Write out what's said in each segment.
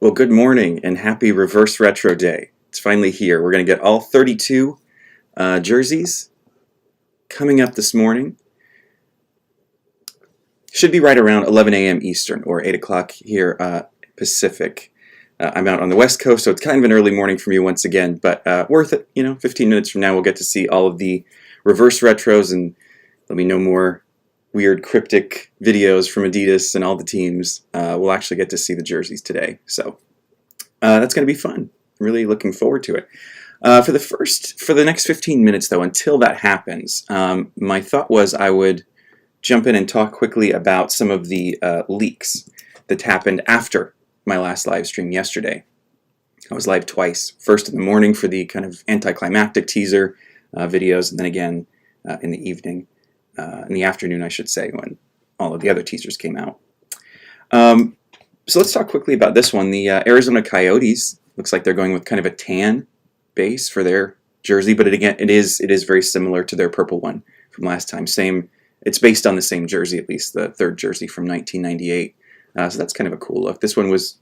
Well, good morning and happy Reverse Retro Day. It's finally here. We're going to get all 32 jerseys coming up this morning. Should be right around 11 a.m. Eastern or 8 o'clock here Pacific. I'm out on the West Coast, so it's kind of an early morning for me once again, but worth it. 15 minutes from now, we'll get to see all of the reverse retros, and there'll be no more weird cryptic videos from Adidas and all the teams. We'll actually get to see the jerseys today. So that's going to be fun. I'm really looking forward to it. For the next 15 minutes, though, until that happens, my thought was I would jump in and talk quickly about some of the leaks that happened after my last live stream yesterday. I was live twice. First in the morning for the kind of anticlimactic teaser videos, and then again in the evening, in the afternoon, I should say, when all of the other teasers came out. So let's talk quickly about this one. The Arizona Coyotes, looks like they're going with kind of a tan base for their jersey, but it is very similar to their purple one from last time. It's based on the same jersey, at least the third jersey from 1998. So that's kind of a cool look. This one was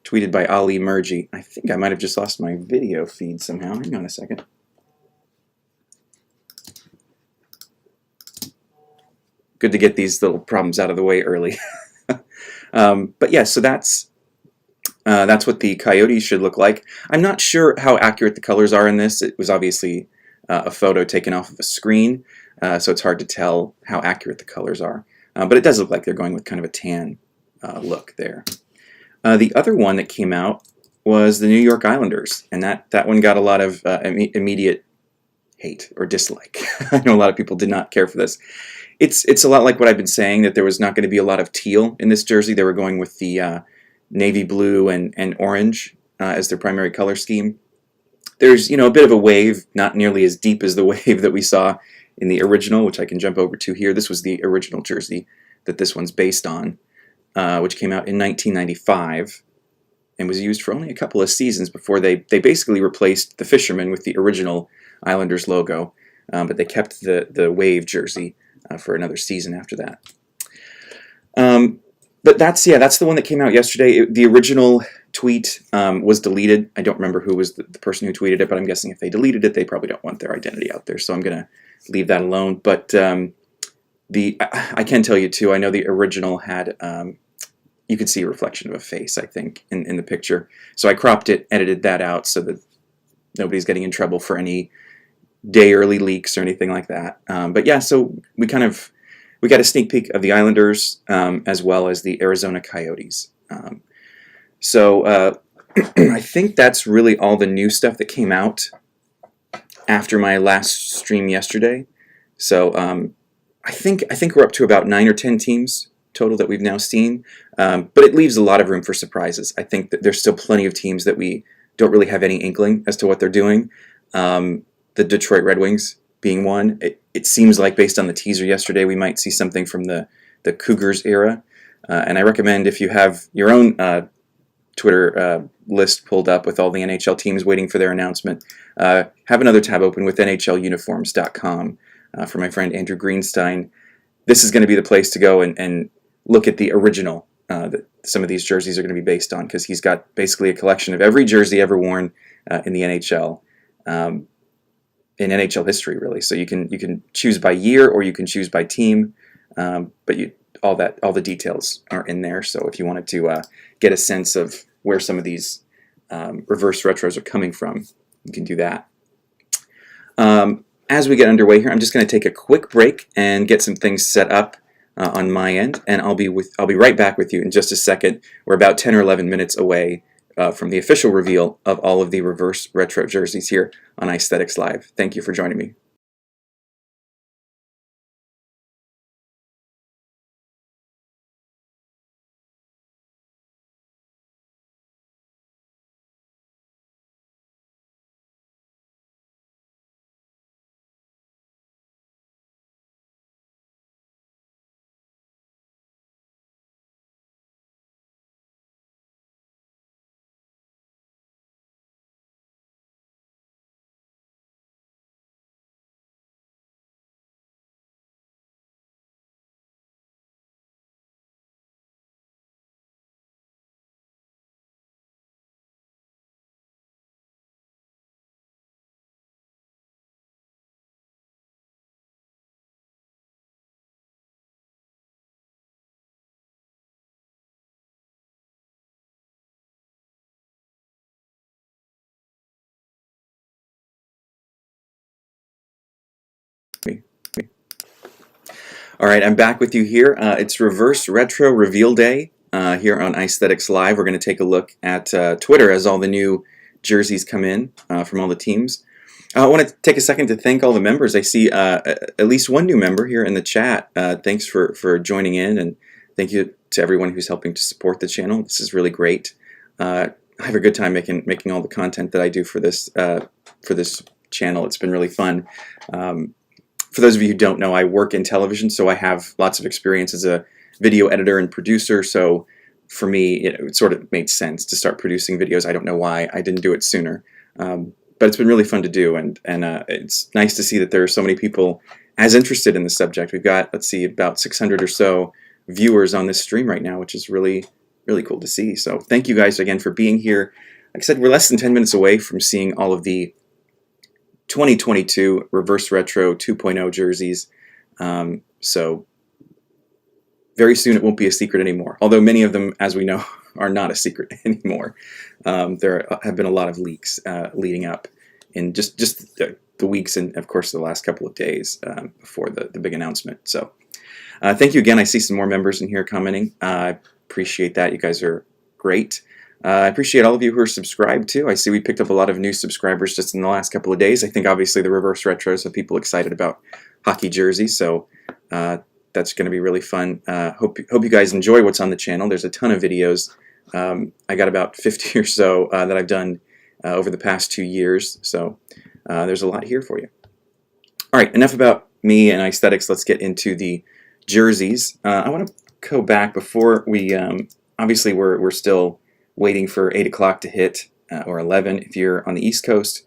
tweeted by Ali Murji. I think I might have just lost my video feed somehow. Hang on a second. Good to get these little problems out of the way early. But yeah, so that's what the Coyotes should look like. I'm not sure how accurate the colors are in this. It was obviously a photo taken off of a screen, so it's hard to tell how accurate the colors are. But it does look like they're going with kind of a tan look there. The other one that came out was the New York Islanders, and that one got a lot of immediate hate or dislike. I know a lot of people did not care for this. It's a lot like what I've been saying, that there was not going to be a lot of teal in this jersey. They were going with the navy blue and orange as their primary color scheme. There's a bit of a wave, not nearly as deep as the wave that we saw in the original, which I can jump over to here. This was the original jersey that this one's based on, which came out in 1995 and was used for only a couple of seasons before they basically replaced the Fisherman with the original Islanders logo, but they kept the wave jersey for another season after that. But that's the one that came out yesterday. The original tweet was deleted. I don't remember who was the person who tweeted it, but I'm guessing if they deleted it, they probably don't want their identity out there, so I'm going to leave that alone. But I can tell you, too, I know the original had, you could see a reflection of a face, I think, in the picture. So I cropped it, edited that out so that nobody's getting in trouble for any day early leaks or anything like that. But yeah, so we got a sneak peek of the Islanders as well as the Arizona Coyotes. So I think that's really all the new stuff that came out after my last stream yesterday. So I think we're up to about 9 or 10 teams total that we've now seen, but it leaves a lot of room for surprises. I think that there's still plenty of teams that we don't really have any inkling as to what they're doing. The Detroit Red Wings being one. It seems like, based on the teaser yesterday, we might see something from the Cougars era. And I recommend, if you have your own Twitter list pulled up with all the NHL teams waiting for their announcement, have another tab open with NHLuniforms.com for my friend Andrew Greenstein. This is going to be the place to go and look at the original that some of these jerseys are going to be based on, because he's got basically a collection of every jersey ever worn in the NHL. In NHL history, really. So you can choose by year or you can choose by team, but all the details are in there. So if you wanted to get a sense of where some of these reverse retros are coming from, you can do that. As we get underway here, I'm just going to take a quick break and get some things set up on my end, and I'll be right back with you in just a second. We're about 10 or 11 minutes away from the official reveal of all of the reverse retro jerseys here on Aesthetics Live. Thank you for joining me. All right, I'm back with you here. It's Reverse Retro Reveal Day here on Aesthetics Live. We're going to take a look at Twitter as all the new jerseys come in from all the teams. I want to take a second to thank all the members. I see at least one new member here in the chat. Thanks for joining in, and thank you to everyone who's helping to support the channel. This is really great. I have a good time making all the content that I do for this channel. It's been really fun. For those of you who don't know, I work in television, so I have lots of experience as a video editor and producer, so for me, it sort of made sense to start producing videos. I don't know why I didn't do it sooner, but it's been really fun to do, and it's nice to see that there are so many people as interested in the subject. We've got, let's see, about 600 or so viewers on this stream right now, which is really, really cool to see. So thank you guys again for being here. Like I said, we're less than 10 minutes away from seeing all of the 2022 Reverse Retro 2.0 jerseys. So very soon it won't be a secret anymore. Although many of them, as we know, are not a secret anymore. There have been a lot of leaks leading up in just the weeks and, of course, the last couple of days before the big announcement. So thank you again. I see some more members in here commenting. I appreciate that. You guys are great. I appreciate all of you who are subscribed too. I see we picked up a lot of new subscribers just in the last couple of days. I think obviously the Reverse Retros have people excited about hockey jerseys, so that's going to be really fun. Hope you guys enjoy what's on the channel. There's a ton of videos. I got about 50 or so that I've done over the past 2 years, so there's a lot here for you. All right, enough about me and aesthetics. Let's get into the jerseys. I want to go back before we. Obviously, we're still waiting for 8 o'clock to hit, or 11 if you're on the East Coast.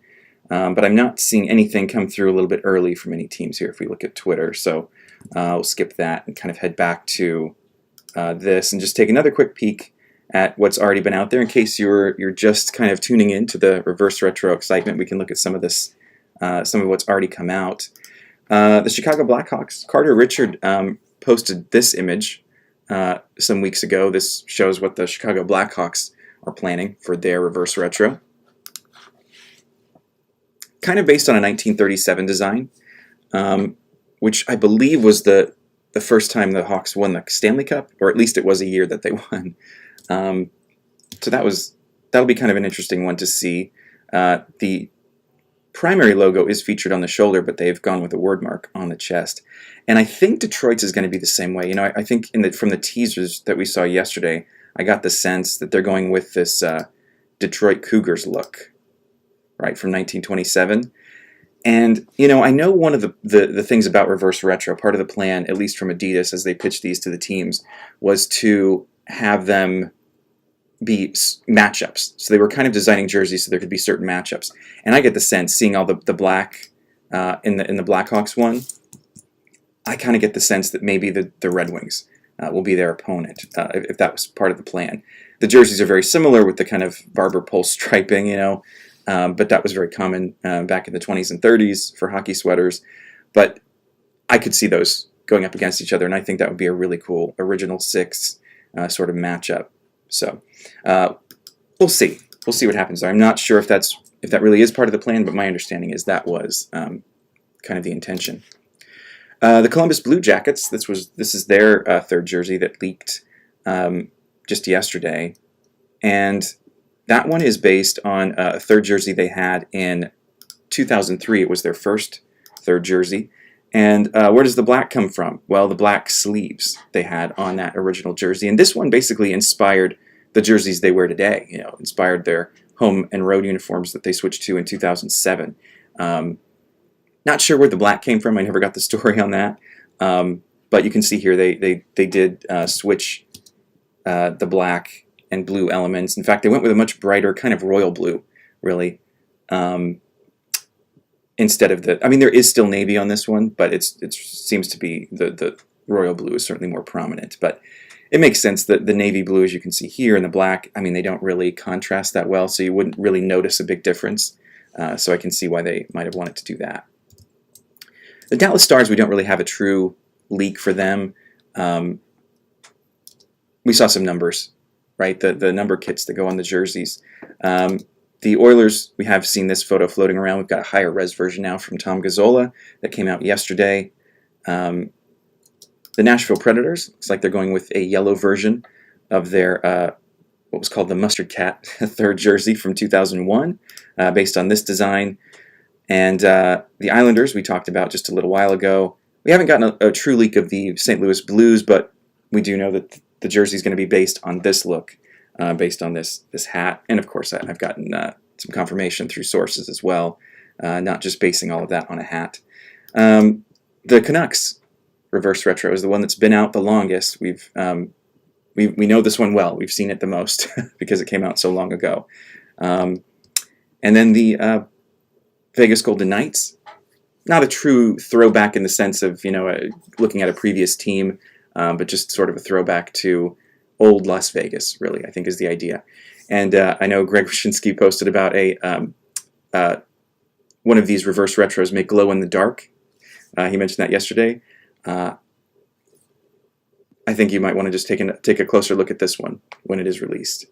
But I'm not seeing anything come through a little bit early from any teams here if we look at Twitter. So we'll skip that and kind of head back to this and just take another quick peek at what's already been out there. In case you're just kind of tuning in to the Reverse Retro excitement, we can look at some of this, some of what's already come out. The Chicago Blackhawks, Carter Richard posted this image some weeks ago. This shows what the Chicago Blackhawks are planning for their Reverse Retro. Kind of based on a 1937 design, which I believe was the first time the Hawks won the Stanley Cup, or at least it was a year that they won. So that'll be kind of an interesting one to see. The primary logo is featured on the shoulder, but they've gone with a word mark on the chest. And I think Detroit's is going to be the same way. You know, I think from the teasers that we saw yesterday, I got the sense that they're going with this Detroit Cougars look, right, from 1927. And, you know, I know one of the things about Reverse Retro, part of the plan, at least from Adidas as they pitched these to the teams, was to have them be matchups. So they were kind of designing jerseys so there could be certain matchups. And I get the sense, seeing all the black in the Blackhawks one, I kind of get the sense that maybe the Red Wings will be their opponent, if that was part of the plan. The jerseys are very similar with the kind of barber pole striping, you know, but that was very common back in the 20s and 30s for hockey sweaters. But I could see those going up against each other, and I think that would be a really cool original six sort of matchup. So we'll see. We'll see what happens there. I'm not sure if that really is part of the plan, but my understanding is that was kind of the intention. The Columbus Blue Jackets. This is their third jersey that leaked just yesterday, and that one is based on a third jersey they had in 2003. It was their first third jersey. And where does the black come from? Well, the black sleeves they had on that original jersey. And this one basically inspired the jerseys they wear today, you know, inspired their home and road uniforms that they switched to in 2007. Not sure where the black came from. I never got the story on that. But you can see here they did switch the black and blue elements. In fact, they went with a much brighter kind of royal blue, really, instead of I mean, there is still navy on this one, but it seems to be the royal blue is certainly more prominent. But it makes sense that the navy blue, as you can see here, and the black, I mean, they don't really contrast that well, so you wouldn't really notice a big difference. So I can see why they might have wanted to do that. The Dallas Stars, we don't really have a true leak for them. We saw some numbers, right? The number kits that go on the jerseys. The Oilers, we have seen this photo floating around. We've got a higher res version now from Tom Gazzola that came out yesterday. The Nashville Predators, looks like they're going with a yellow version of their what was called the Mustard Cat third jersey from 2001, based on this design. And the Islanders, we talked about just a little while ago. We haven't gotten a true leak of the St. Louis Blues, but we do know that the jersey is going to be based on this look, based on this hat. And of course, I've gotten some confirmation through sources as well, not just basing all of that on a hat. The Canucks reverse retro is the one that's been out the longest. We know this one well. We've seen it the most because it came out so long ago. And then the Vegas Golden Knights, not a true throwback in the sense of, looking at a previous team, but just sort of a throwback to old Las Vegas, really, I think is the idea. And I know Greg Wyshynski posted about one of these reverse retros may glow in the dark. He mentioned that yesterday. I think you might want to just take a closer look at this one when it is released,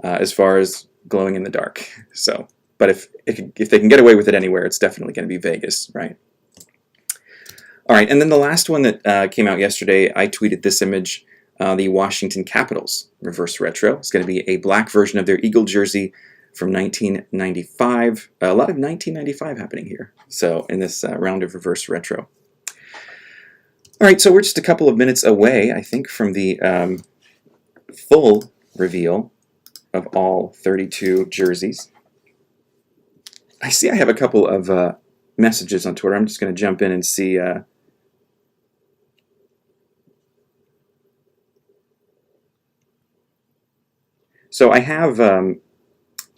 as far as glowing in the dark. So, but if they can get away with it anywhere, it's definitely going to be Vegas, right? All right, and then the last one that came out yesterday, I tweeted this image, the Washington Capitals reverse retro. It's going to be a black version of their Eagle jersey from 1995. A lot of 1995 happening here, so in this round of reverse retro. All right, so we're just a couple of minutes away, I think, from the full reveal of all 32 jerseys. I see I have a couple of messages on Twitter. I'm just going to jump in and see. So I have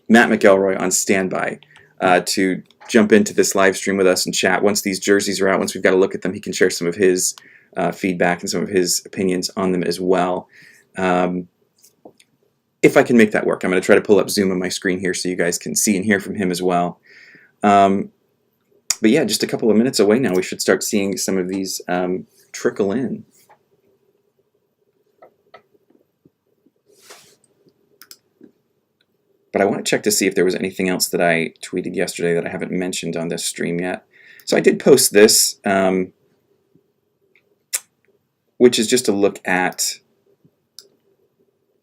Matt McElroy on standby to jump into this live stream with us and chat. Once these jerseys are out, once we've got a look at them, he can share some of his feedback and some of his opinions on them as well. If I can make that work, I'm going to try to pull up Zoom on my screen here so you guys can see and hear from him as well. But yeah, just a couple of minutes away now, we should start seeing some of these trickle in. But I want to check to see if there was anything else that I tweeted yesterday that I haven't mentioned on this stream yet. So I did post this, which is just a look at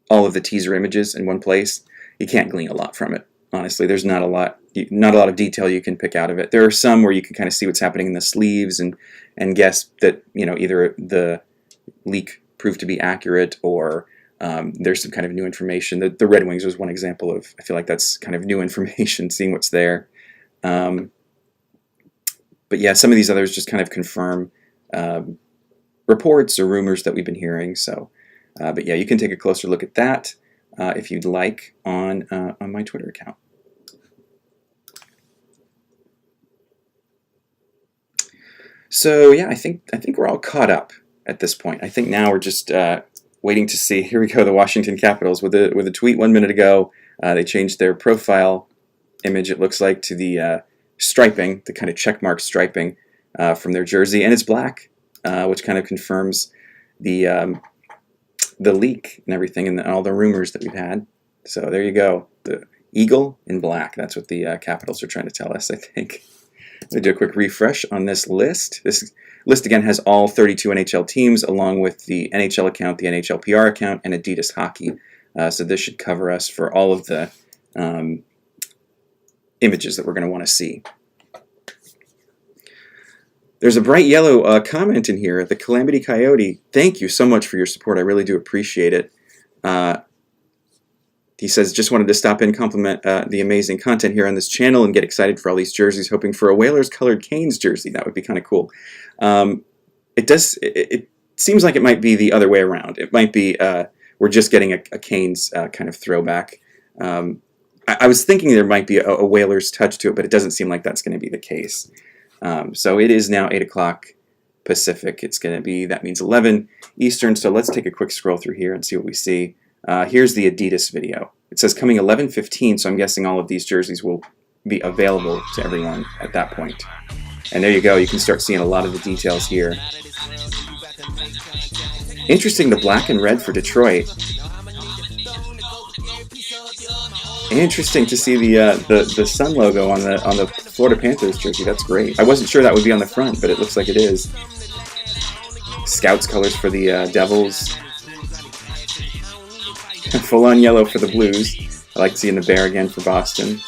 all of the teaser images in one place. You can't glean a lot from it, honestly. There's not a lot of detail you can pick out of it. There are some where you can kind of see what's happening in the sleeves and guess that either the leak proved to be accurate or there's some kind of new information. The Red Wings was one example of, I feel like that's kind of new information, seeing what's there. But yeah, some of these others just kind of confirm reports or rumors that we've been hearing. So, but yeah, you can take a closer look at that if you'd like on my Twitter account. So yeah, I think we're all caught up at this point. I think now we're just waiting to see. Here we go, the Washington Capitals with a tweet 1 minute ago. They changed their profile image, it looks like, to the striping, the kind of checkmark striping from their jersey, and it's black, which kind of confirms the leak and everything and all the rumors that we've had. So there you go, the eagle in black. That's what the Capitals are trying to tell us, I think. Let me do a quick refresh on this list. This list again has all 32 NHL teams along with the NHL account, the NHL PR account, and Adidas Hockey. So this should cover us for all of the images that we're going to want to see. There's a bright yellow comment in here. The Calamity Coyote, thank you so much for your support. I really do appreciate it. He says, just wanted to stop in, compliment the amazing content here on this channel and get excited for all these jerseys, hoping for a Whalers colored Canes jersey. That would be kind of cool. It seems like it might be the other way around. It might be we're just getting a Canes kind of throwback. I was thinking there might be a Whalers touch to it, but it doesn't seem like that's going to be the case. So it is now 8 o'clock Pacific. It's going to be, that means 11 Eastern. So let's take a quick scroll through here and see what we see. Here's the Adidas video. It says coming 11:15, so I'm guessing all of these jerseys will be available to everyone at that point. And there you go. You can start seeing a lot of the details here. Interesting, the black and red for Detroit. Interesting to see the Sun logo on the Florida Panthers jersey. That's great. I wasn't sure that would be on the front, but it looks like it is. Scouts colors for the Devils. Full on yellow for the Blues. I like seeing the bear again for Boston.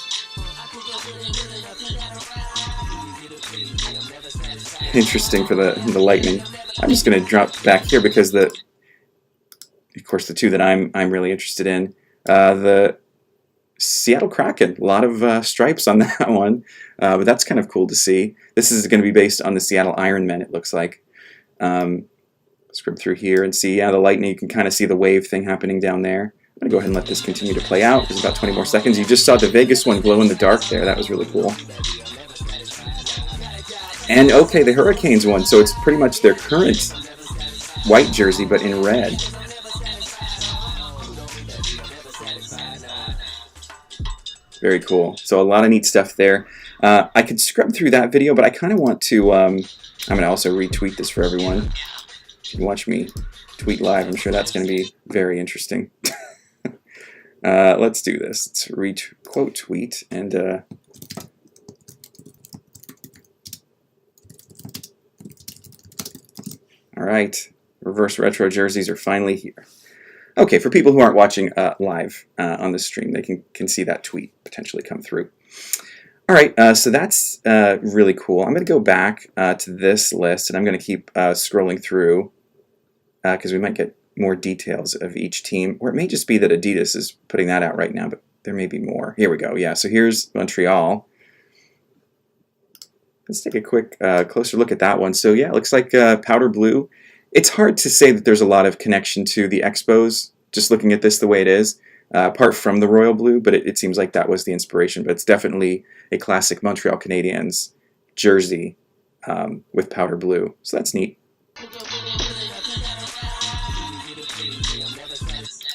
Interesting for the Lightning. I'm just going to drop back here because of course, the two that I'm really interested in. The Seattle Kraken. A lot of stripes on that one, but that's kind of cool to see. This is going to be based on the Seattle Ironmen, it looks like. Scrub through here and see, yeah, the Lightning. You can kind of see the wave thing happening down there. I'm going to go ahead and let this continue to play out. There's about 20 more seconds. You just saw the Vegas one glow in the dark there. That was really cool. And okay, the Hurricanes one. So it's pretty much their current white jersey, but in red. Very cool. So a lot of neat stuff there. I could scrub through that video, but I kind of want to... I'm going to also retweet this for everyone. You can watch me tweet live. I'm sure that's going to be very interesting. Let's do this. Let's quote tweet and all right, reverse retro jerseys are finally here. Okay, for people who aren't watching live on the stream, they can see that tweet potentially come through. All right, so that's really cool. I'm going to go back to this list, and I'm going to keep scrolling through because we might get more details of each team, or it may just be that Adidas is putting that out right now, but there may be more. Here we go. Yeah, so here's Montreal. Let's take a quick closer look at that one. So yeah, it looks like powder blue. It's hard to say that there's a lot of connection to the Expos, just looking at this the way it is, apart from the royal blue, but it seems like that was the inspiration. But it's definitely a classic Montreal Canadiens jersey with powder blue. So that's neat.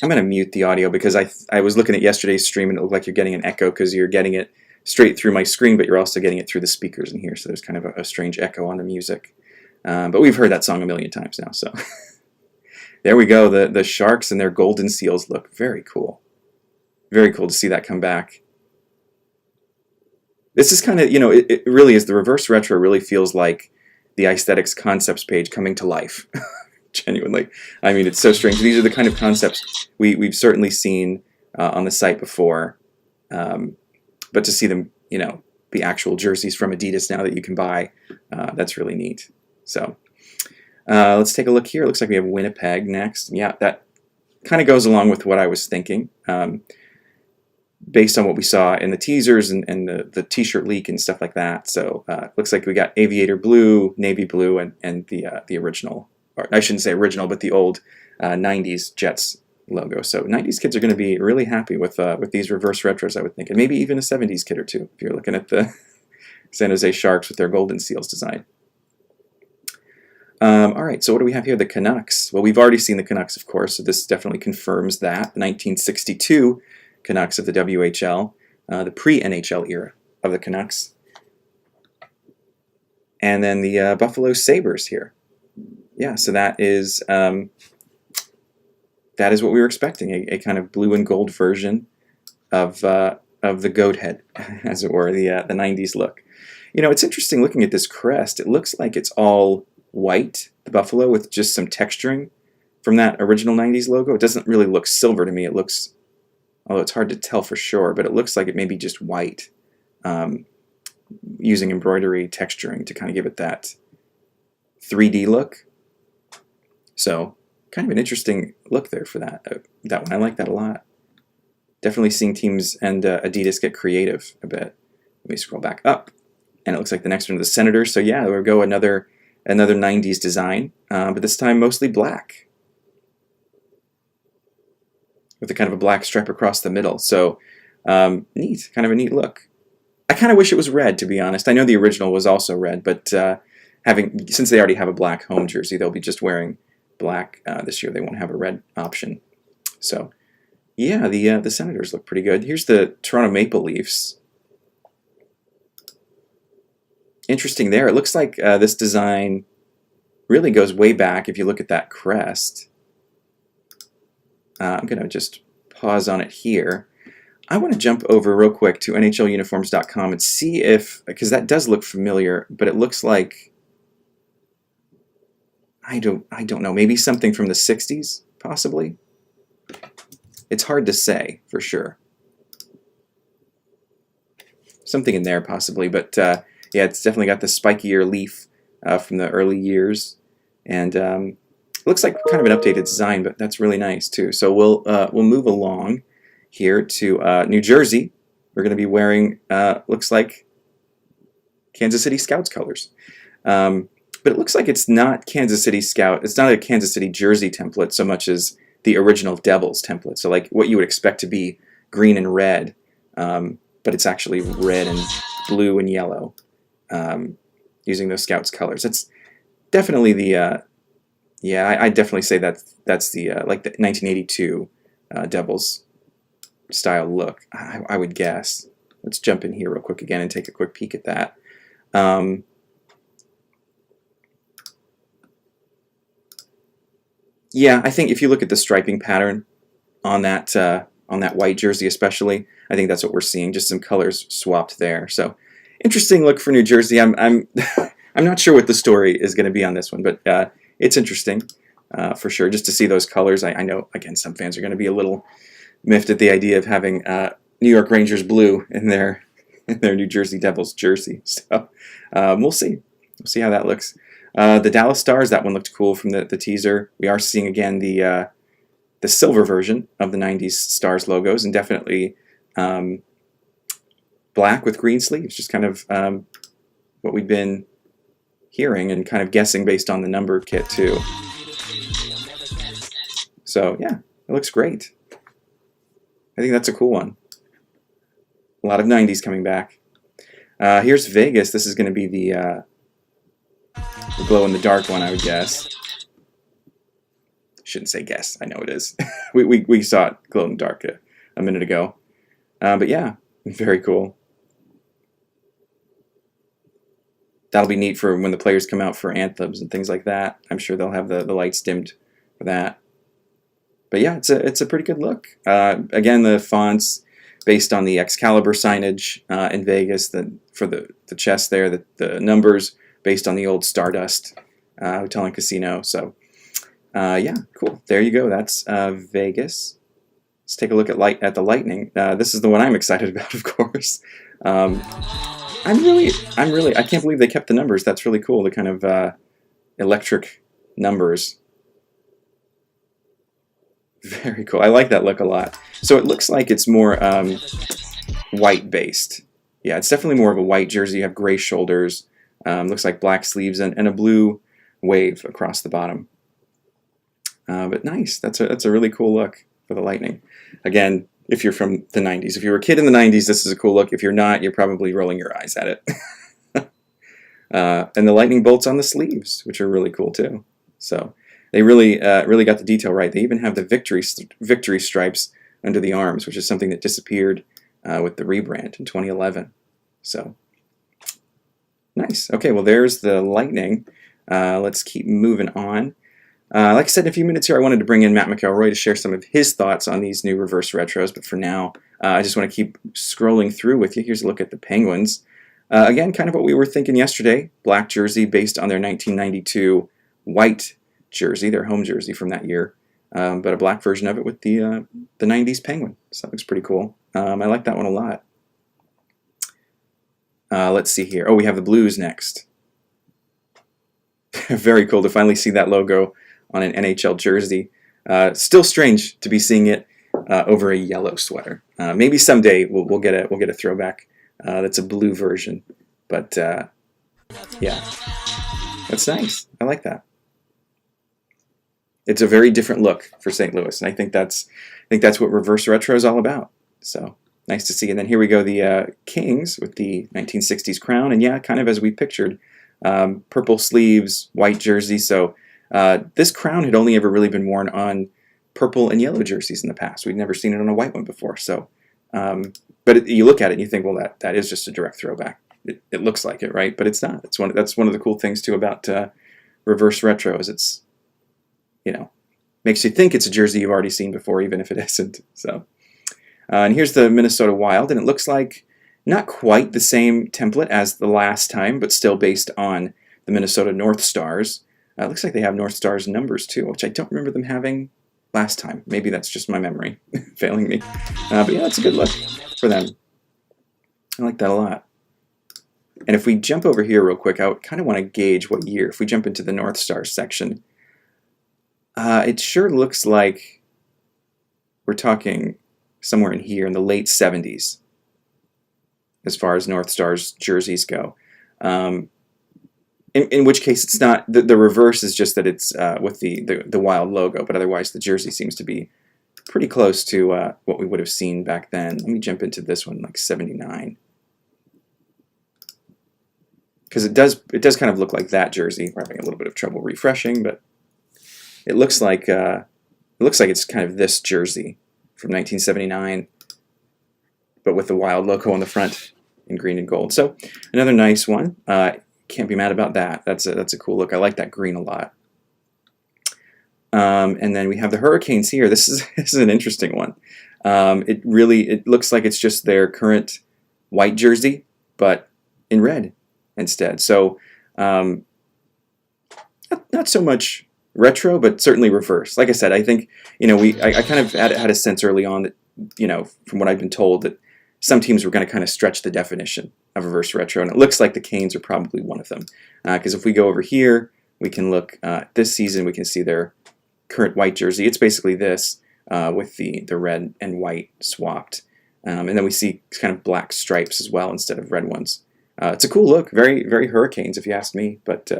I'm going to mute the audio because I was looking at yesterday's stream and it looked like you're getting an echo because you're getting it straight through my screen, but you're also getting it through the speakers in here. So there's kind of a strange echo on the music. But we've heard that song a million times now. So there we go. The Sharks and their golden seals look very cool. Very cool to see that come back. This is kind of, you know, it really is. The reverse retro really feels like the Aesthetics concepts page coming to life. Genuinely. I mean, it's so strange. These are the kind of concepts we've certainly seen on the site before. But to see them, you know, the actual jerseys from Adidas now that you can buy, that's really neat. So let's take a look here. It looks like we have Winnipeg next. Yeah, that kind of goes along with what I was thinking. Based on what we saw in the teasers and the t-shirt leak and stuff like that. So looks like we got aviator blue, navy blue, and the original, or I shouldn't say original, but the old 90s Jets logo. So 90s kids are going to be really happy with these reverse retros, I would think, and maybe even a 70s kid or two if you're looking at the San Jose Sharks with their golden seals design. All right, so what do we have here? The Canucks. Well, we've already seen the Canucks, of course, so this definitely confirms that. The 1962 Canucks of the WHL, the pre-NHL era of the Canucks. And then the Buffalo Sabres here. Yeah, so that is what we were expecting, a kind of blue and gold version of the goat head, as it were, the 90s look. You know, it's interesting looking at this crest. It looks like it's all white, the Buffalo, with just some texturing from that original 90s logo. It doesn't really look silver to me. It looks, although it's hard to tell for sure, but it looks like it may be just white, using embroidery texturing to kind of give it that 3D look. So kind of an interesting look there for that one. I like that a lot. Definitely seeing teams and Adidas get creative a bit. Let me scroll back up, and it looks like the next one is the Senators. So yeah, we'll go another 90s design, but this time mostly black, with a kind of a black stripe across the middle. So neat, kind of a neat look. I kind of wish it was red, to be honest. I know the original was also red, but since they already have a black home jersey, they'll be just wearing black this year. They won't have a red option. So yeah, the Senators look pretty good. Here's the Toronto Maple Leafs. Interesting there. It looks like this design really goes way back if you look at that crest. I'm going to just pause on it here. I want to jump over real quick to NHLuniforms.com and see if, because that does look familiar, but it looks like, I don't know, maybe something from the 60s, possibly? It's hard to say for sure. Something in there possibly, but yeah, it's definitely got the spikier leaf from the early years, and it looks like kind of an updated design, but that's really nice too. So we'll move along here to New Jersey. We're going to be wearing looks like Kansas City Scouts colors, but it looks like it's not Kansas City Scout. It's not a Kansas City jersey template so much as the original Devils template. So like what you would expect to be green and red. But it's actually red and blue and yellow, using those Scouts colors. That's definitely the, yeah, I definitely say that's the, like the 1982 Devils style look, I would guess. Let's jump in here real quick again and take a quick peek at that. Yeah, I think if you look at the striping pattern on that white jersey especially, I think that's what we're seeing, just some colors swapped there. So interesting look for New Jersey. I'm I'm not sure what the story is going to be on this one, but it's interesting for sure, just to see those colors. I know, again, some fans are going to be a little miffed at the idea of having New York Rangers blue in their New Jersey Devils jersey. So we'll see. We'll see how that looks. The Dallas Stars, that one looked cool from the teaser. We are seeing again the silver version of the 90s Stars logos, and definitely black with green sleeves, just kind of what we've been hearing and kind of guessing based on the number kit too. So yeah, it looks great. I think that's a cool one. A lot of 90s coming back. Here's Vegas. This is going to be the glow-in-the-dark one, I would guess. Shouldn't say guess. I know it is. we saw it glow in the dark a minute ago. But yeah, very cool. That'll be neat for when the players come out for anthems and things like that. I'm sure they'll have the lights dimmed for that. But yeah, it's a pretty good look. Again, the fonts based on the Excalibur signage in Vegas. For the chest there, the numbers based on the old Stardust Hotel and Casino. So yeah, cool. There you go. That's Vegas. Let's take a look at the Lightning. This is the one I'm excited about, of course. I can't believe they kept the numbers. That's really cool. The kind of electric numbers. Very cool. I like that look a lot. So it looks like it's more white based. Yeah, it's definitely more of a white jersey. You have gray shoulders. Looks like black sleeves and a blue wave across the bottom. But nice. That's a really cool look for the Lightning. Again, if you're from the 90s. If you were a kid in the 90s, this is a cool look. If you're not, you're probably rolling your eyes at it. And the lightning bolts on the sleeves, which are really cool too. So they really got the detail right. They even have the victory stripes under the arms, which is something that disappeared with the rebrand in 2011. So nice. Okay, well there's the Lightning. Let's keep moving on. Like I said, in a few minutes here, I wanted to bring in Matt McElroy to share some of his thoughts on these new reverse retros. But for now, I just want to keep scrolling through with you. Here's a look at the Penguins. Again, kind of what we were thinking yesterday. Black jersey based on their 1992 white jersey, their home jersey from that year. But a black version of it with the 90s Penguin. So that looks pretty cool. I like that one a lot. Let's see here. Oh, we have the Blues next. Very cool to finally see that logo on an NHL jersey. Still strange to be seeing it over a yellow sweater. Maybe someday we'll get a throwback that's a blue version. But yeah, that's nice. I like that. It's a very different look for St. Louis, and I think that's what reverse retro is all about. So nice to see. And then here we go, the Kings with the 1960s crown, and yeah, kind of as we pictured, purple sleeves, white jersey. So this crown had only ever really been worn on purple and yellow jerseys in the past. We'd never seen it on a white one before. So, but you look at it and you think, well, that is just a direct throwback. It looks like it, right? But it's not. That's one of the cool things too about reverse retro is it's, makes you think it's a jersey you've already seen before, even if it isn't. So, And here's the Minnesota Wild, and it looks like not quite the same template as the last time, but still based on the Minnesota North Stars. It looks like they have North Stars numbers too, which I don't remember them having last time. Maybe that's just my memory failing me. But yeah, that's a good look for them. I like that a lot. And if we jump over here real quick, I kind of want to gauge what year. If we jump into the North Stars section, it sure looks like we're talking somewhere in here in the late 70s as far as North Stars jerseys go. In which case it's not, the reverse is just that it's with the Wild logo, but otherwise the jersey seems to be pretty close to what we would have seen back then. Let me jump into this one, like 79. Because it does kind of look like that jersey. We're having a little bit of trouble refreshing, but it looks like it's kind of this jersey from 1979, but with the Wild logo on the front in green and gold. So another nice one. Can't be mad about that. That's a cool look. I like that green a lot. And then we have the Hurricanes here. This is an interesting one. It looks like it's just their current white jersey, but in red instead. So not so much retro, but certainly reverse. Like I said, I think I kind of had a sense early on that from what I've been told that some teams were going to kind of stretch the definition of reverse retro, and it looks like the Canes are probably one of them. Because if we go over here, we can look this season. We can see their current white jersey. It's basically this with the red and white swapped, and then we see kind of black stripes as well instead of red ones. It's a cool look, very very Hurricanes if you ask me, but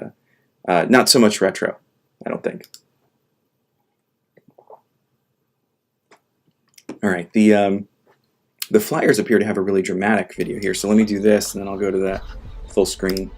not so much retro, I don't think. All right, the Flyers appear to have a really dramatic video here, so let me do this, and then I'll go to that full screen.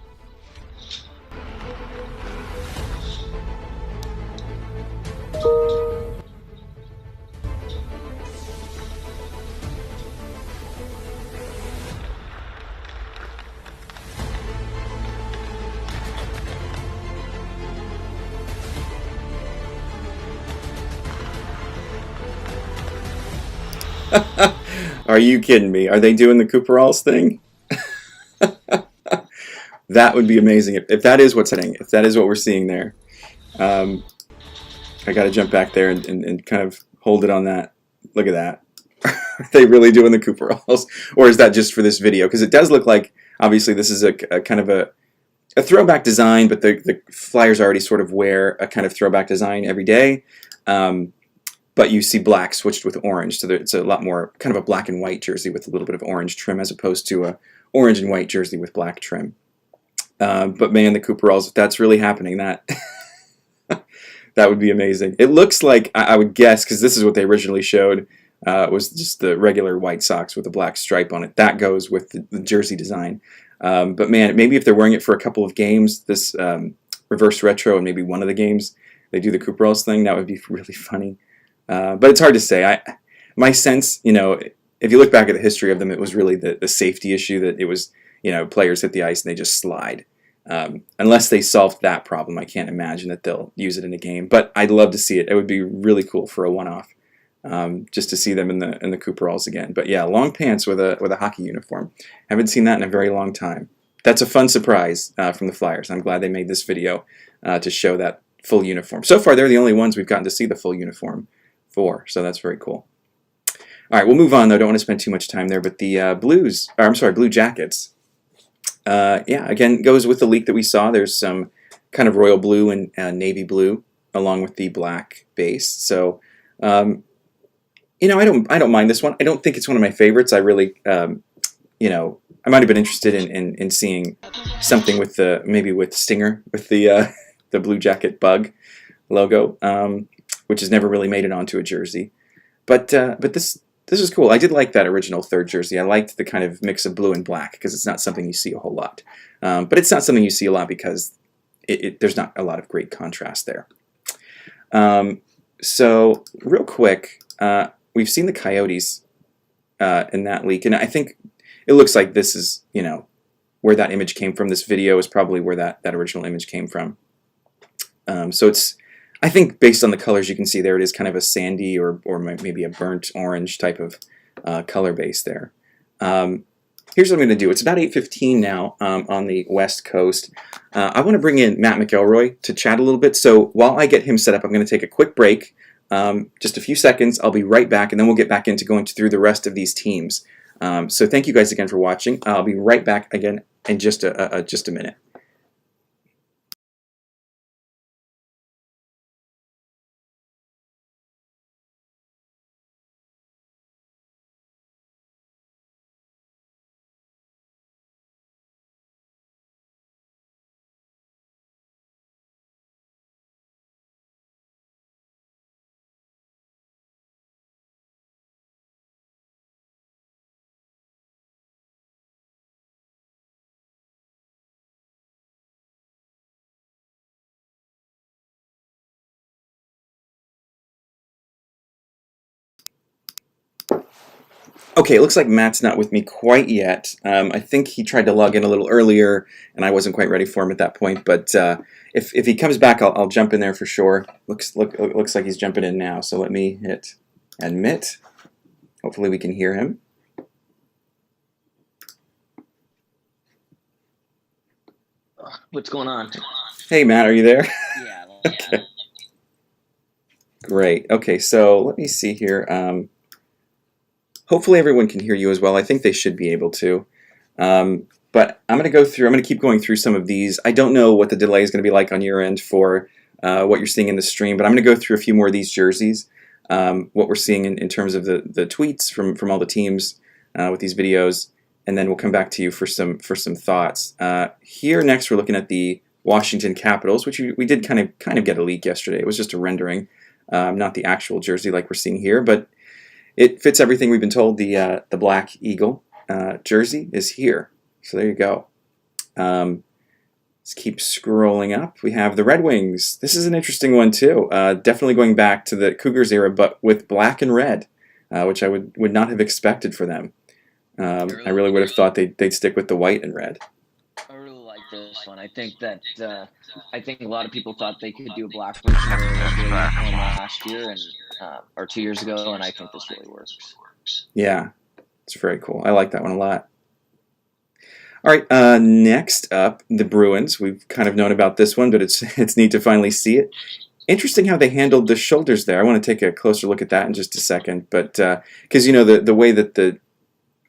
Are you kidding me? Are they doing the Cooperalls thing? That would be amazing. If that is what's happening, if that is what we're seeing there. I got to jump back there and kind of hold it on that. Look at that. Are they really doing the Cooperalls? Or is that just for this video? Because it does look like, obviously, this is a kind of a throwback design, but the Flyers already sort of wear a kind of throwback design every day. But you see black switched with orange, so it's a lot more kind of a black and white jersey with a little bit of orange trim as opposed to a orange and white jersey with black trim. But man, the Cooperalls, if that's really happening, that would be amazing. It looks like, I would guess, because this is what they originally showed, was just the regular white socks with a black stripe on it. That goes with the jersey design. But man, maybe if they're wearing it for a couple of games, this reverse retro, and maybe one of the games they do the Cooperalls thing, that would be really funny. But it's hard to say. My sense, if you look back at the history of them, it was really the safety issue that it was, players hit the ice and they just slide. Unless they solved that problem, I can't imagine that they'll use it in a game. But I'd love to see it. It would be really cool for a one-off, just to see them in the Cooperalls again. But yeah, long pants with a hockey uniform. Haven't seen that in a very long time. That's a fun surprise from the Flyers. I'm glad they made this video to show that full uniform. So far, they're the only ones we've gotten to see the full uniform for, so that's very cool. All right, we'll move on though. Don't want to spend too much time there, but the Blue Jackets. Yeah, again, goes with the leak that we saw. There's some kind of royal blue and navy blue along with the black base. So, I don't mind this one. I don't think it's one of my favorites. I really, I might have been interested in seeing something with maybe with Stinger with the Blue Jacket bug logo. Which has never really made it onto a jersey. But this is cool. I did like that original third jersey. I liked the kind of mix of blue and black because it's not something you see a whole lot. But it's not something you see a lot because there's not a lot of great contrast there. So real quick, we've seen the Coyotes in that leak, and I think it looks like this is where that image came from. This video is probably where that original image came from. So I think based on the colors you can see there, it is kind of a sandy or maybe a burnt orange type of color base there. Here's what I'm going to do. It's about 8:15 now on the West Coast. I want to bring in Matt McElroy to chat a little bit. So while I get him set up, I'm going to take a quick break, just a few seconds. I'll be right back, and then we'll get back into going through the rest of these teams. So thank you guys again for watching. I'll be right back again in just a minute. Okay, it looks like Matt's not with me quite yet. I think he tried to log in a little earlier, and I wasn't quite ready for him at that point. But if he comes back, I'll jump in there for sure. Looks like he's jumping in now. So let me hit admit. Hopefully we can hear him. What's going on? Hey Matt, are you there? Yeah. Okay. Great. Okay, so let me see here. Hopefully everyone can hear you as well. I think they should be able to. But I'm going to keep going through some of these. I don't know what the delay is going to be like on your end for what you're seeing in the stream, but I'm going to go through a few more of these jerseys, what we're seeing in terms of the tweets from all the teams with these videos, and then we'll come back to you for some thoughts. Here next we're looking at the Washington Capitals, which we did kind of get a leak yesterday. It was just a rendering, not the actual jersey like we're seeing here, but it fits everything we've been told. The Black Eagle jersey is here. So there you go. Let's keep scrolling up. We have the Red Wings. This is an interesting one too. Definitely going back to the Cougars era, but with black and red, which I would not have expected for them. I really would have thought they'd stick with the white and red. I really like this one. I think that a lot of people thought they could do a black version of the one last year and or 2 years ago, and I think this really works. Yeah, it's very cool. I like that one a lot. All right, next up, the Bruins. We've kind of known about this one, but it's neat to finally see it. Interesting how they handled the shoulders there. I want to take a closer look at that in just a second, but because the way that the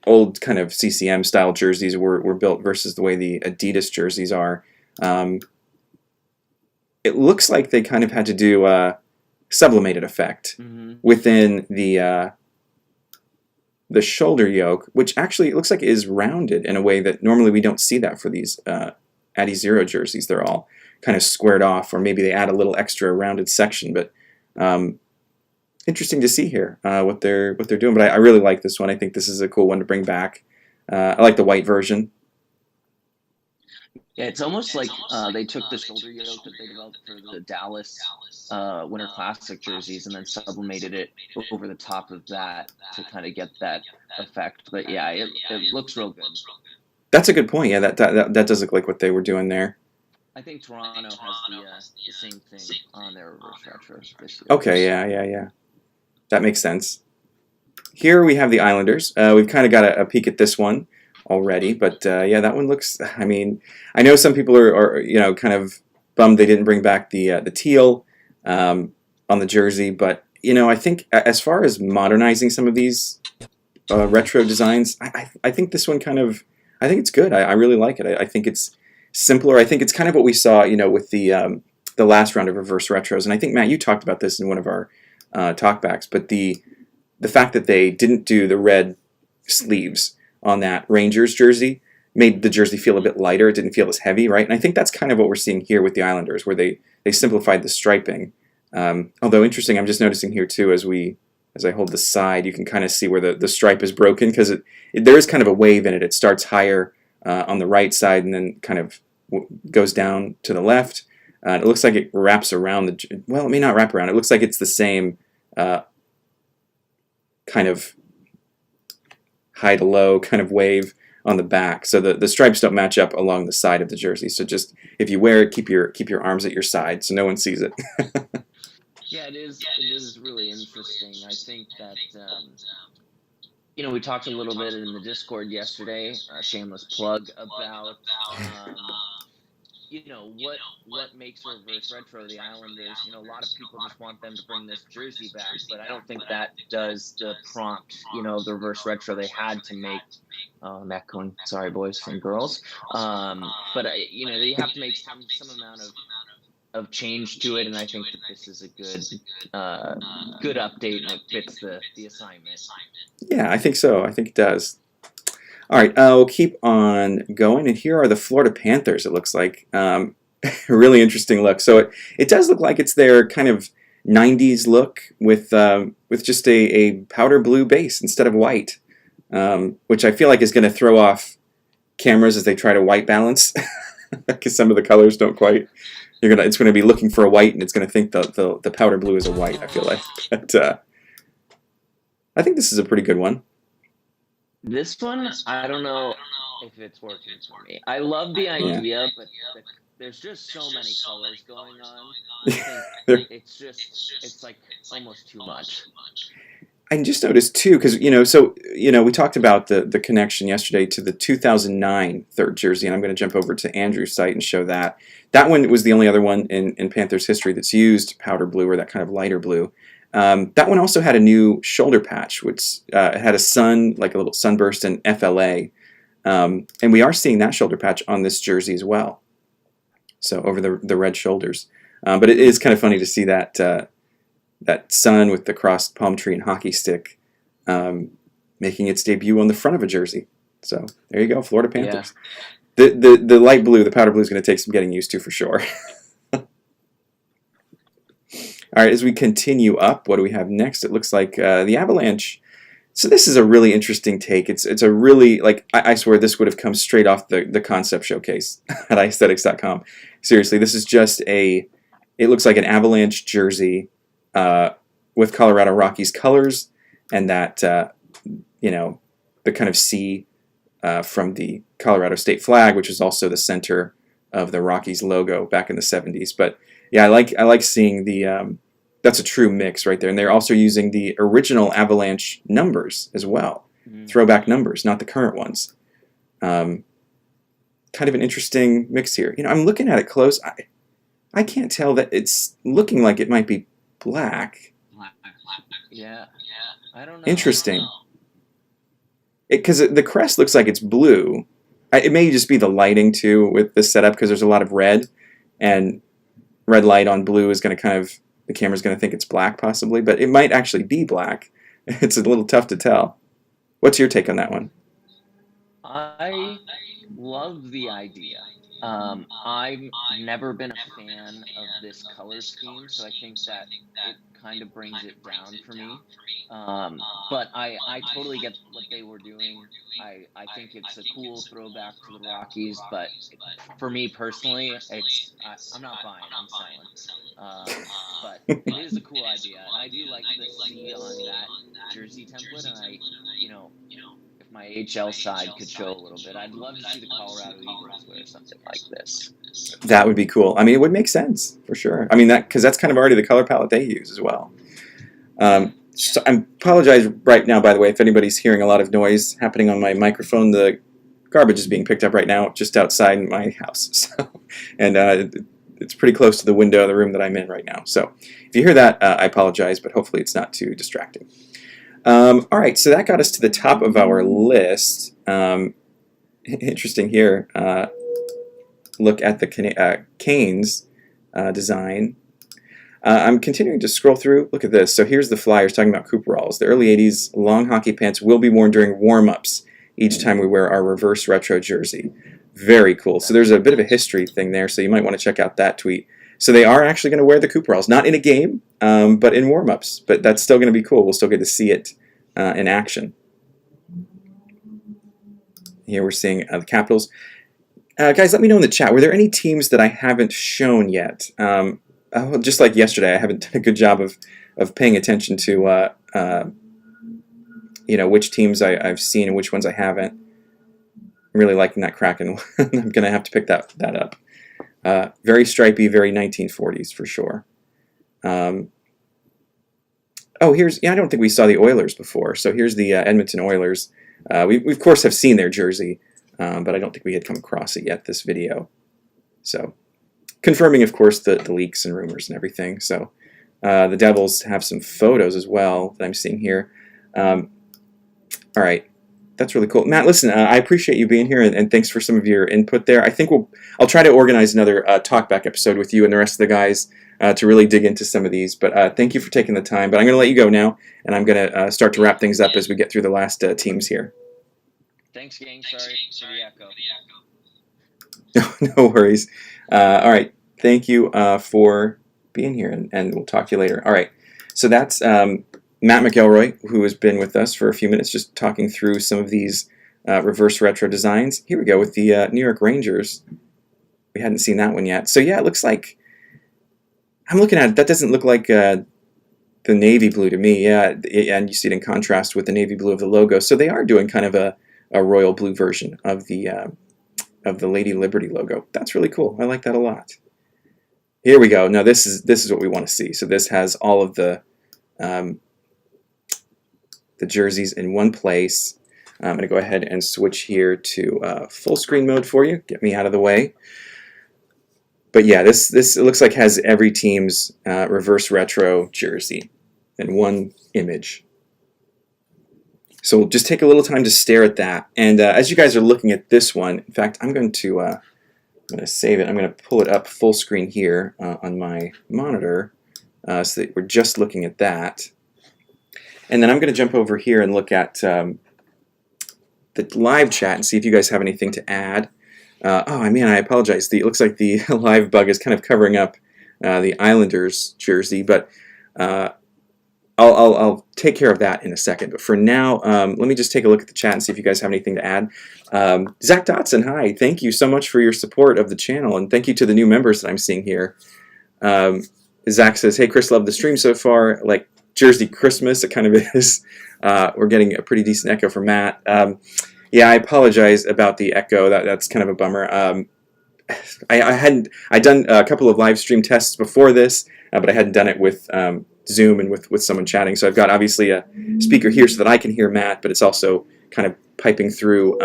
old kind of CCM style jerseys were built versus the way the Adidas jerseys are, it looks like they kind of had to do a sublimated effect within the shoulder yoke, which actually it looks like is rounded in a way that normally we don't see that for these Adi Zero jerseys. They're all kind of squared off, or maybe they add a little extra rounded section. But interesting to see here what they're doing. But I really like this one. I think this is a cool one to bring back. I like the white version. Yeah, it's almost like they took the shoulder yoke that they developed for the Dallas Winter Classic jerseys and then sublimated it over the top of that to kind of get that effect. But yeah, it looks real good. That's a good point. Yeah, that does look like what they were doing there. I think Toronto has the same thing on their reverse retro this year. Okay, yeah. That makes sense. Here we have the Islanders. We've kind of got a peek at this one already, but yeah, that one looks. I mean, I know some people are kind of bummed they didn't bring back the teal on the jersey, but I think as far as modernizing some of these retro designs, I think this one I think it's good. I really like it. I think it's simpler. I think it's kind of what we saw with the last round of reverse retros, and I think Matt, you talked about this in one of our talkbacks, but the fact that they didn't do the red sleeves on that Rangers jersey made the jersey feel a bit lighter. It didn't feel as heavy, right? And I think that's kind of what we're seeing here with the Islanders, where they simplified the striping. Although interesting, I'm just noticing here too, as I hold the side, you can kind of see where the stripe is broken, because there is kind of a wave in it. It starts higher on the right side and then kind of goes down to the left. It looks like it wraps around well, it may not wrap around. It looks like it's the same kind of high to low kind of wave on the back. So the stripes don't match up along the side of the jersey. So just if you wear it, keep your arms at your side so no one sees it. Yeah, it is really interesting. I think that we talked a little bit in the Discord yesterday, shameless plug, about what makes reverse retro the Islanders. A lot of people just want them to bring this jersey back, but I don't think that does the prompt, the reverse retro they had to make. I'm echoing. Sorry, boys and girls. But they have to make some amount of change to it, and I think that this is a good update, and it fits the assignment. Yeah, I think so. I think it does. All right, we'll keep on going, and here are the Florida Panthers. It looks like a really interesting look. So it does look like it's their kind of '90s look with just a powder blue base instead of white, which I feel like is going to throw off cameras as they try to white balance because some of the colors don't quite. It's going to be looking for a white, and it's going to think the powder blue is a white. I feel like, but I think this is a pretty good one. This one, I don't know if it's working for me. I love the idea, but there's just so many colors going on. I think it's like almost too much. I just noticed too, because we talked about the connection yesterday to the 2009 third jersey, and I'm going to jump over to Andrew's site and show that. That one was the only other one in Panthers history that's used powder blue or that kind of lighter blue. That one also had a new shoulder patch, which had a sun, like a little sunburst and FLA. And we are seeing that shoulder patch on this jersey as well. So over the red shoulders. But it is kind of funny to see that sun with the crossed palm tree and hockey stick making its debut on the front of a jersey. So there you go, Florida Panthers. Yeah. The light blue, the powder blue, is going to take some getting used to for sure. All right, as we continue up, what do we have next? It looks like the Avalanche. So this is a really interesting take. It's a really, I swear this would have come straight off the concept showcase at aesthetics.com. Seriously, this is just it looks like an Avalanche jersey with Colorado Rockies colors, and that, the kind of C from the Colorado state flag, which is also the center of the Rockies logo back in the 70s. But yeah, I like seeing that's a true mix right there. And they're also using the original Avalanche numbers as well. Throwback numbers, not the current ones. Kind of an interesting mix here. I'm looking at it close. I can't tell that it's looking like it might be black. Yeah. I don't know. Interesting. Because the crest looks like it's blue. It may just be the lighting too with this setup, because there's a lot of red, and red light on blue is going to the camera's going to think it's black possibly, but it might actually be black. It's a little tough to tell. What's your take on that one? I love the idea. I've never been a fan of this color scheme, so I think that it kind of brings it down for me. But I totally get what they were doing. I think it's a cool throwback to the Rockies, but for me personally, I'm not buying, I'm selling. But it is a cool idea, and I do like the C on that jersey template, and if my HL side could show a little bit, I'd love to see the Colorado Eagles wear something like this. That would be cool. I mean, it would make sense for sure. I mean, because that's kind of already the color palette they use as well. So I apologize right now, by the way, if anybody's hearing a lot of noise happening on my microphone. The garbage is being picked up right now just outside my house. So, and it's pretty close to the window of the room that I'm in right now. So if you hear that, I apologize, but hopefully it's not too distracting. All right, so that got us to the top of our list. Interesting here. Look at the Canes design. I'm continuing to scroll through. Look at this. So here's the Flyers talking about Cooperalls. The early 80s long hockey pants will be worn during warm-ups each time we wear our reverse retro jersey. Very cool. So there's a bit of a history thing there, so you might want to check out that tweet. So they are actually going to wear the Cooperalls, not in a game, but in warm-ups. But that's still going to be cool. We'll still get to see it in action. Here we're seeing the Capitals. Guys, let me know in the chat. Were there any teams that I haven't shown yet? Just like yesterday, I haven't done a good job of paying attention to which teams I've seen and which ones I haven't. I'm really liking that Kraken. I'm going to have to pick that up. Very stripy, very 1940s for sure. Oh, here's, yeah, I don't think we saw the Oilers before. So here's the Edmonton Oilers. We of course have seen their jersey, but I don't think we had come across it yet this video. So confirming, of course, the leaks and rumors and everything. So the Devils have some photos as well that I'm seeing here. All right, that's really cool, Matt. Listen, I appreciate you being here, and thanks for some of your input there. I think I'll try to organize another talkback episode with you and the rest of the guys to really dig into some of these. But thank you for taking the time. But I'm going to let you go now, and I'm going to start to wrap things up as we get through the last teams here. Thanks, gang. Sorry for the echo. No worries. All right. Thank you for being here, and we'll talk to you later. All right. So that's Matt McElroy, who has been with us for a few minutes, just talking through some of these reverse retro designs. Here we go with the New York Rangers. We hadn't seen that one yet. So yeah, it looks like, I'm looking at it, that doesn't look like the navy blue to me. Yeah, and you see it in contrast with the navy blue of the logo. So they are doing kind of a royal blue version of the Lady Liberty logo. That's really cool. I like that a lot. Here we go. Now this is what we want to see. So this has all of the jerseys in one place. I'm going to go ahead and switch here to full screen mode for you. Get me out of the way. But yeah, this it looks like has every team's reverse retro jersey in one image. So just take a little time to stare at that. And as you guys are looking at this one, in fact, I'm going to save it. I'm going to pull it up full screen here on my monitor so that we're just looking at that. And then I'm going to jump over here and look at the live chat and see if you guys have anything to add. Oh, man, I apologize. It looks like the live bug is kind of covering up the Islanders jersey, but I'll take care of that in a second. But for now, let me just take a look at the chat and see if you guys have anything to add. Zach Dotson, hi. Thank you so much for your support of the channel, and thank you to the new members that I'm seeing here. Zach says, hey, Chris, love the stream so far. Like Jersey Christmas, it kind of is. We're getting a pretty decent echo from Matt. Yeah, I apologize about the echo. That's kind of a bummer. I'd done a couple of live stream tests before this, but I hadn't done it with Zoom and with someone chatting. So I've got obviously a speaker here so that I can hear Matt, but it's also kind of piping through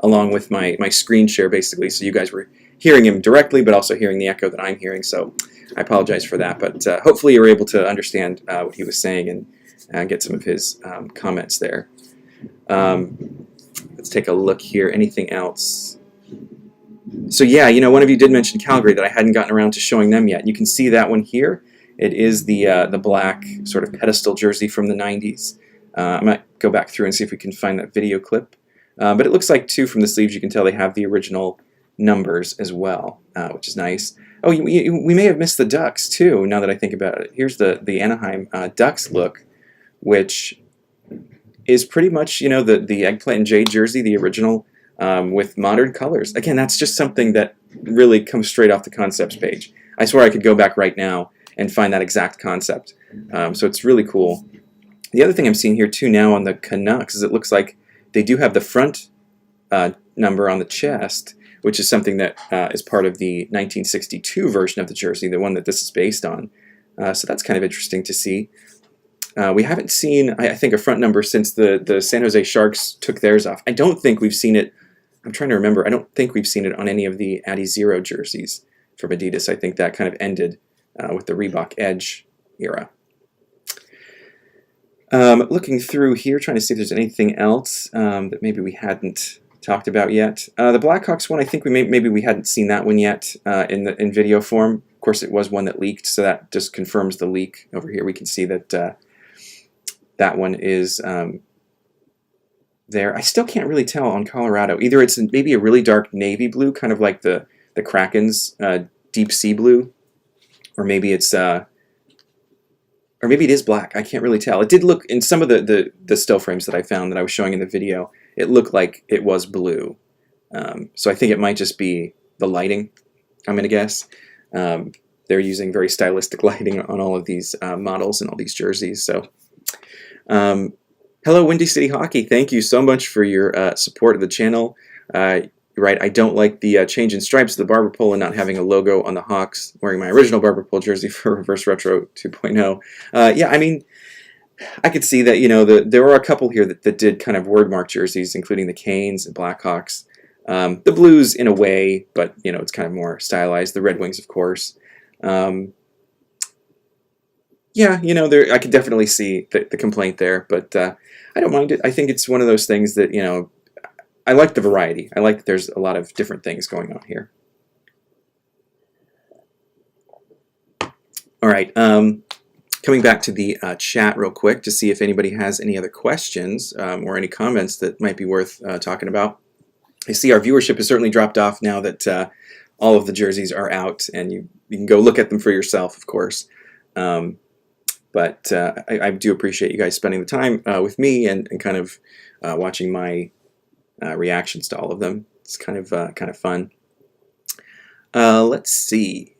along with my screen share basically. So you guys were hearing him directly, but also hearing the echo that I'm hearing. So I apologize for that, but hopefully you were able to understand what he was saying and get some of his comments there. Let's take a look here. Anything else? So yeah, you know, one of you did mention Calgary that I hadn't gotten around to showing them yet. You can see that one here. It is the black sort of pedestal jersey from the 90s. I might go back through and see if we can find that video clip. But it looks like, too, from the sleeves, you can tell they have the original numbers as well, which is nice. Oh, we may have missed the Ducks, too, now that I think about it. Here's the Anaheim Ducks look, which is pretty much, you know, the eggplant and jade jersey, the original, with modern colors. Again, that's just something that really comes straight off the concepts page. I swear I could go back right now and find that exact concept. So it's really cool. The other thing I'm seeing here, too, now on the Canucks is it looks like they do have the front number on the chest, which is something that is part of the 1962 version of the jersey, the one that this is based on. So that's kind of interesting to see. We haven't seen, I think, a front number since the San Jose Sharks took theirs off. I don't think we've seen it, I'm trying to remember, I don't think we've seen it on any of the Adi Zero jerseys from Adidas. I think that kind of ended with the Reebok Edge era. Looking through here, trying to see if there's anything else that maybe we hadn't talked about yet. The Blackhawks one, I think maybe we hadn't seen that one yet in video form. Of course, it was one that leaked, so that just confirms the leak. Over here, we can see that that one is there. I still can't really tell on Colorado. Either it's maybe a really dark navy blue, kind of like the Kraken's deep sea blue, or maybe it's or maybe it is black. I can't really tell. It did look, in some of the still frames that I found that I was showing in the video, it looked like it was blue. So I think it might just be the lighting, I'm going to guess. They're using very stylistic lighting on all of these models and all these jerseys. So, hello, Windy City Hockey. Thank you so much for your support of the channel. right? I don't like the change in stripes of the barber pole and not having a logo on the Hawks. Wearing my original barber pole jersey for Reverse Retro 2.0. Yeah, I mean, I could see that. There were a couple here that did kind of wordmark jerseys, including the Canes and Blackhawks. The Blues in a way, but it's kind of more stylized. The Red Wings, of course. Yeah, I could definitely see the complaint there, but I don't mind it. I think it's one of those things that, I like the variety. I like that there's a lot of different things going on here. All right, coming back to the chat real quick to see if anybody has any other questions or any comments that might be worth talking about. I see our viewership has certainly dropped off now that all of the jerseys are out, and you can go look at them for yourself, of course. But I do appreciate you guys spending the time with me and kind of watching my reactions to all of them. It's kind of fun. Let's see.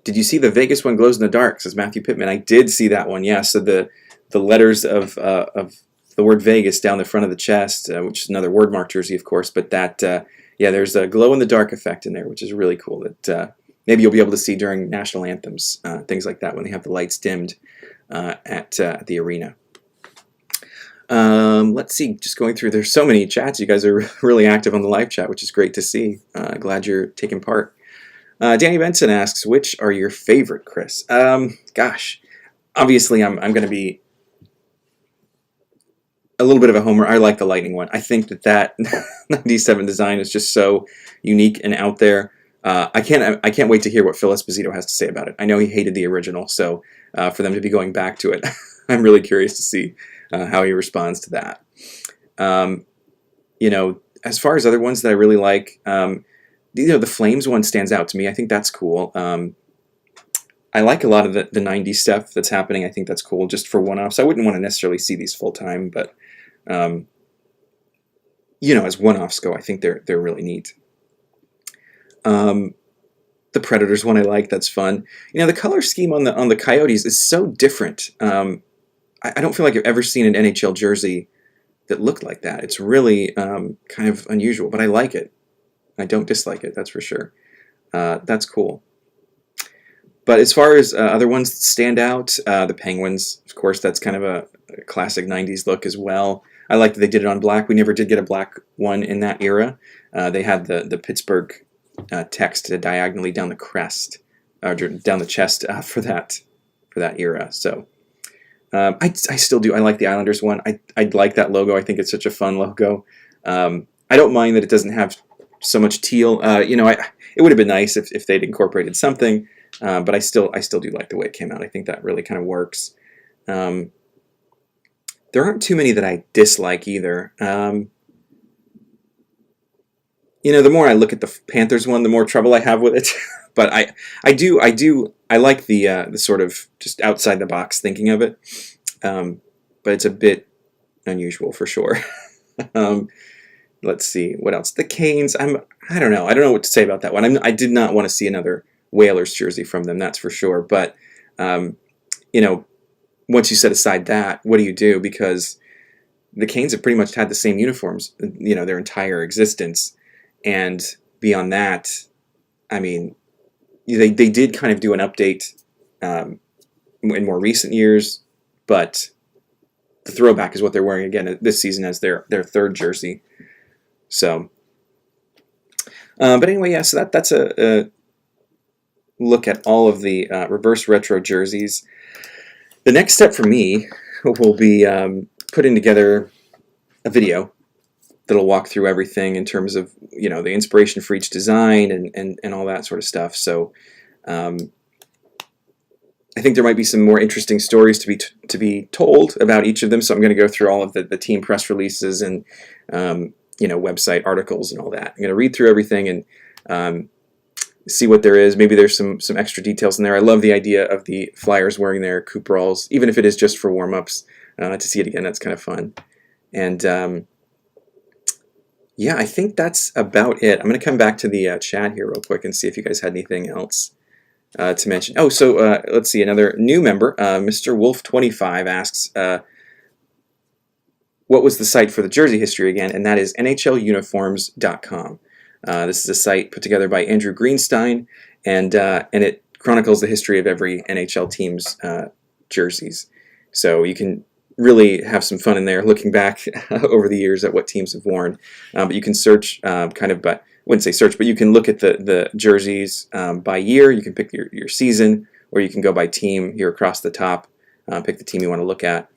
Did you see the Vegas one glows in the dark? Says Matthew Pittman. I did see that one. Yeah. So the letters of the word Vegas down the front of the chest, which is another wordmark jersey, of course. But that yeah, there's a glow in the dark effect in there, which is really cool. That maybe you'll be able to see during national anthems, things like that, when they have the lights dimmed at the arena. Let's see, just going through, there's so many chats. You guys are really active on the live chat, which is great to see. Glad you're taking part. Danny Benson asks, which are your favorite, Chris? Gosh, obviously I'm going to be a little bit of a homer. I like the Lightning one. I think that 97 design is just so unique and out there. I can't wait to hear what Phil Esposito has to say about it. I know he hated the original, so for them to be going back to it, I'm really curious to see how he responds to that. As far as other ones that I really like, the Flames one stands out to me. I think that's cool. I like a lot of the 90s stuff that's happening. I think that's cool just for one-offs. I wouldn't want to necessarily see these full-time, but as one-offs go, I think they're really neat. The Predators one I like. That's fun. The color scheme on the Coyotes is so different. I don't feel like I've ever seen an NHL jersey that looked like that. It's really kind of unusual, but I like it. I don't dislike it, that's for sure. That's cool. But as far as other ones that stand out, the Penguins, of course, that's kind of a classic 90s look as well. I like that they did it on black. We never did get a black one in that era. They had the Pittsburgh text diagonally down the crest, or down the chest for that era. So I still do. I like the Islanders one. I like that logo. I think it's such a fun logo. I don't mind that it doesn't have so much teal. It would have been nice if they'd incorporated something, but I still do like the way it came out. I think that really kind of works. There aren't too many that I dislike either. The more I look at the Panthers one, the more trouble I have with it. But I like the sort of just outside the box thinking of it. But it's a bit unusual for sure. Let's see what else. The Canes. I don't know. I don't know what to say about that one. I did not want to see another Whalers jersey from them. That's for sure. But once you set aside that, what do you do? Because the Canes have pretty much had the same uniforms, their entire existence. And beyond that, I mean, they did kind of do an update in more recent years, but the throwback is what they're wearing again this season as their third jersey. So, but anyway, yeah. So that's a look at all of the reverse retro jerseys. The next step for me will be putting together a video that'll walk through everything in terms of the inspiration for each design and all that sort of stuff. So I think there might be some more interesting stories to be told about each of them. So I'm going to go through all of the team press releases and website articles and all that. I'm going to read through everything and see what there is. Maybe there's some extra details in there. I love the idea of the Flyers wearing their Cooperalls, even if it is just for warm-ups. To see it again, that's kind of fun. And yeah, I think that's about it. I'm going to come back to the chat here real quick and see if you guys had anything else to mention. Oh, so let's see. Another new member, Mr. Wolf25, asks, what was the site for the jersey history again? And that is NHLuniforms.com. This is a site put together by Andrew Greenstein, and it chronicles the history of every NHL team's jerseys. So you can really have some fun in there, looking back over the years at what teams have worn. But you can search but wouldn't say search, but you can look at the jerseys by year. You can pick your season, or you can go by team here across the top, pick the team you want to look at,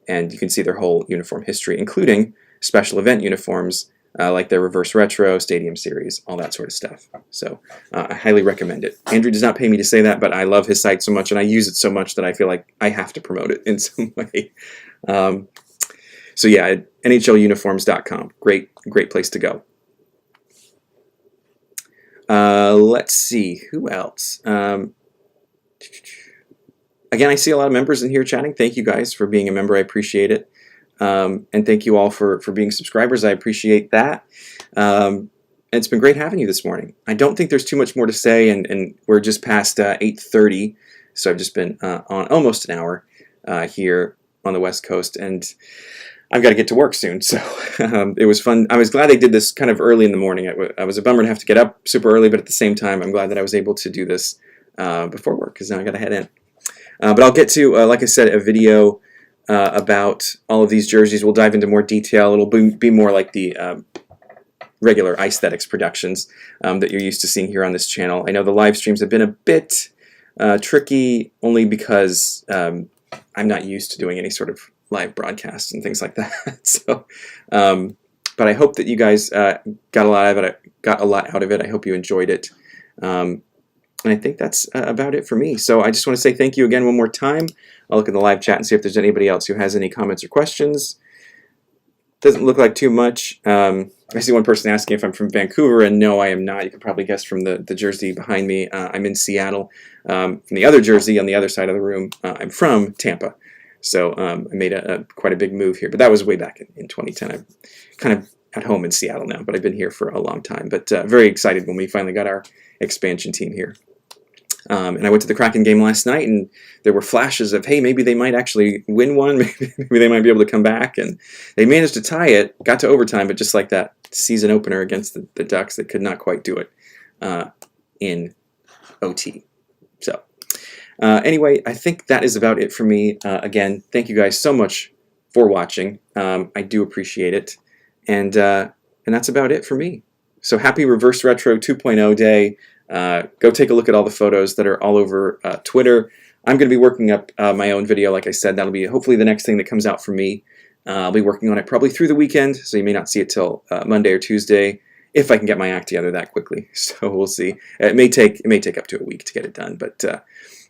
and you can see their whole uniform history, including special event uniforms like their reverse retro, stadium series, all that sort of stuff. So I highly recommend it. Andrew does not pay me to say that, but I love his site so much, and I use it so much that I feel like I have to promote it in some way. So yeah, NHLuniforms.com. Great place to go. Let's see, who else? Again, I see a lot of members in here chatting. Thank you guys for being a member. I appreciate it. And thank you all for being subscribers. I appreciate that. And it's been great having you this morning. I don't think there's too much more to say, and we're just past 8:30, so I've just been on almost an hour here on the West Coast, and I've got to get to work soon. So it was fun. I was glad they did this kind of early in the morning. I was a bummer to have to get up super early, but at the same time, I'm glad that I was able to do this before work, because now I got to head in. But I'll get to, like I said, a video about all of these jerseys. We'll dive into more detail. It'll be more like the regular Aesthetics productions that you're used to seeing here on this channel. I know the live streams have been a bit tricky, only because I'm not used to doing any sort of live broadcasts and things like that. So, but I hope that you guys got a lot out of it. I hope you enjoyed it. And I think that's about it for me. So I just want to say thank you again one more time. I'll look in the live chat and see if there's anybody else who has any comments or questions. Doesn't look like too much. I see one person asking if I'm from Vancouver, and no, I am not. You can probably guess from the jersey behind me. I'm in Seattle. From the other jersey on the other side of the room, I'm from Tampa. So I made quite a big move here. But that was way back in 2010. I'm kind of at home in Seattle now, but I've been here for a long time. But very excited when we finally got our expansion team here. And I went to the Kraken game last night, and there were flashes of, hey, maybe they might actually win one. Maybe they might be able to come back. And they managed to tie it, got to overtime, but just like that season opener against the Ducks, they could not quite do it in OT. So anyway, I think that is about it for me. Again, thank you guys so much for watching. I do appreciate it. And that's about it for me. So happy Reverse Retro 2.0 day. Go take a look at all the photos that are all over Twitter. I'm going to be working up my own video, like I said. That'll be hopefully the next thing that comes out from me. I'll be working on it probably through the weekend, so you may not see it till Monday or Tuesday, if I can get my act together that quickly. So we'll see. It may take up to a week to get it done, but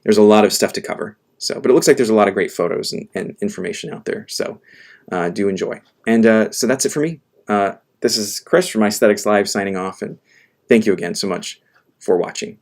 there's a lot of stuff to cover. So, but it looks like there's a lot of great photos and information out there. So do enjoy. And so that's it for me. This is Chris from Aesthetics Live signing off, and thank you again so much for watching.